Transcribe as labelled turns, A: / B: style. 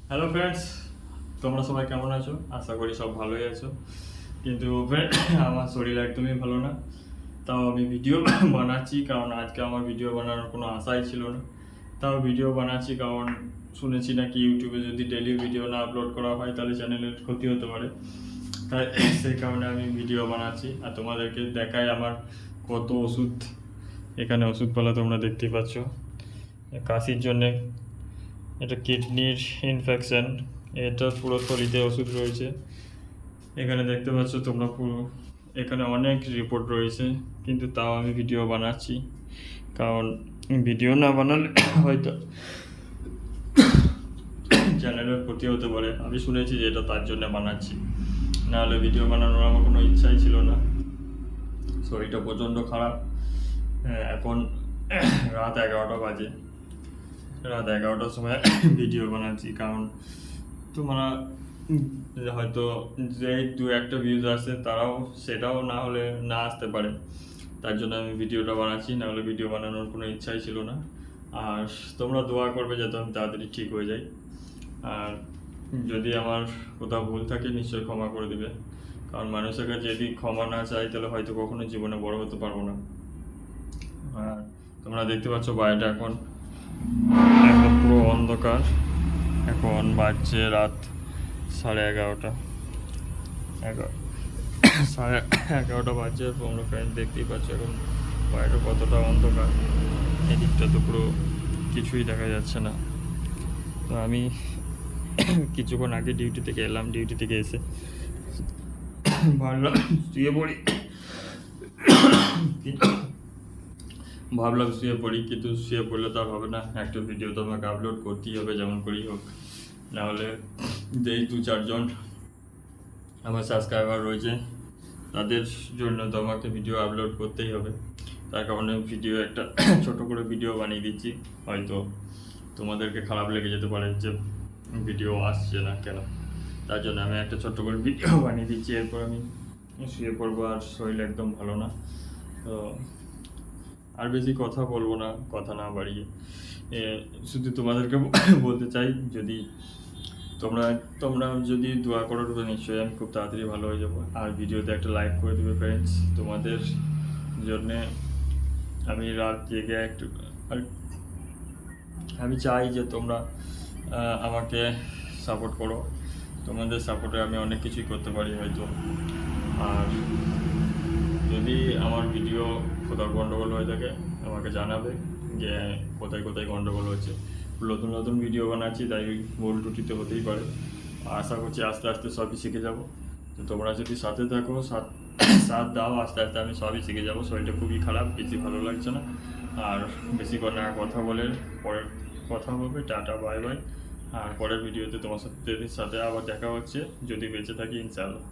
A: Hello friends, তোমরা সবাই কেমন আছো? আশা করি সব ভালোই আছো। কিন্তু আমার শরীর একদমই ভালো না। তাও আমি ভিডিও বানাচ্ছি, কারণ আজকে আমার ভিডিও বানানোর কোনো আশাই ছিল না। তাও ভিডিও বানাচ্ছি কারণ শুনেছি নাকি ইউটিউবে যদি ডেলি ভিডিও না আপলোড করা হয় তাহলে চ্যানেলের ক্ষতি হতে পারে। তাই সেই কারণে আমি ভিডিও বানাচ্ছি আর তোমাদেরকে দেখাই আমার কত ওষুধ। এখানে ওষুধপালা তোমরা দেখতেই পাচ্ছ। কাশির জন্যে, এটা কিডনির ইনফেকশন, এটা পুরো থলিতে ওষুধ রয়েছে। এখানে দেখতে পাচ্ছ তোমরা পুরো, এখানে অনেক রিপোর্ট রয়েছে, কিন্তু তাও আমি ভিডিও বানাচ্ছি কারণ ভিডিও না বানালে হয়তো চ্যানেলের ক্ষতি হতে পারে। আমি শুনেছি যে এটা তার জন্য বানাচ্ছি, নাহলে ভিডিও বানানোর আমার কোনো ইচ্ছাই ছিল না। শরীরটা প্রচণ্ড খারাপ। এখন রাত 11টা বাজে। রাত 11টার সময় ভিডিও বানাচ্ছি কারণ তোমরা হয়তো যে দু একটা ভিউজ আসে তারাও সেটাও না হলে না আসতে পারে। তার জন্য আমি ভিডিওটা বানাচ্ছি, নাহলে ভিডিও বানানোর কোনো ইচ্ছাই ছিল না। আর তোমরা দোয়া করবে যাতে আমি তাড়াতাড়ি ঠিক হয়ে যাই। আর যদি আমার কোথাও ভুল থাকে নিশ্চয়ই ক্ষমা করে দিবে, কারণ মানুষের কাছে যদি ক্ষমা না চাই তাহলে হয়তো কখনো জীবনে বড় হতে পারবো না। আর তোমরা দেখতে পাচ্ছ বাইরেটা এখন একদম পুরো অন্ধকার। এখন বাজছে রাত 11:30। 11:30 বাজছে। তোমরা ফ্রেন্ড দেখতেই পাচ্ছ এখন বাইরে কতটা অন্ধকার। এদিকটা তো পুরো কিছুই দেখা যাচ্ছে না। তো আমি কিছুক্ষণ আগে ডিউটি থেকে এলাম। ডিউটি থেকে এসে ভাবলাম শুয়ে পড়ি, কিন্তু শুয়ে পড়লে তো আর হবে না। একটা ভিডিও তো আমাকে আপলোড করতেই হবে যেমন করেই হোক, নাহলে যেই 2-4 জন আমার সাবস্ক্রাইবার রয়েছে তাদের জন্য তো আমাকে ভিডিও আপলোড করতেই হবে। তার কারণে ভিডিও একটা ছোট করে ভিডিও বানিয়ে দিচ্ছি। হয়তো তোমাদেরকে খারাপ লেগে যেতে পারে যে ভিডিও আসছে না কেন, তার জন্য আমি একটা ছোট্ট করে ভিডিও বানিয়ে দিচ্ছি। এরপর আমি শুয়ে পড়বো, আর শরীর একদম ভালো না। তো আর বেশি কথা বলবো না, কথা না বাড়িয়ে শুধু তোমাদেরকে বলতে চাই, যদি তোমরা তোমরা যদি দোয়া করো তো নিশ্চয়ই আমি খুব তাড়াতাড়ি ভালো হয়ে যাবো। আর ভিডিওতে একটা লাইক করে দেবে ফ্রেন্ডস, তোমাদের জন্যে আমি রাত জেগে একটু, আর আমি চাই যে তোমরা আমাকে সাপোর্ট করো। তোমাদের সাপোর্টে আমি অনেক কিছুই করতে পারি হয়তো। আর যদি আমার ভিডিও কোথাও গন্ডগোল হয়ে থাকে আমাকে জানাবে যে কোথায় কোথায় গন্ডগোল হচ্ছে। নতুন নতুন ভিডিও বানাচ্ছি তাই ভুল ত্রুটি হতেই পারে। আশা করছি আস্তে আস্তে সবই শিখে যাব। তো তোমরা যদি সাথে থাকো, সাথ দাও, আস্তে আস্তে আমি সবই শিখে যাব। শরীরটা খুবই খারাপ, বেশি ভালো লাগছে না। আর বেশি করে না কথা বলে পরের কথা হবে। Tata, bye bye. আর পরের ভিডিওতে তোমার সাথে আবার দেখা হচ্ছে যদি বেঁচে থাকি, ইনশাআল্লাহ।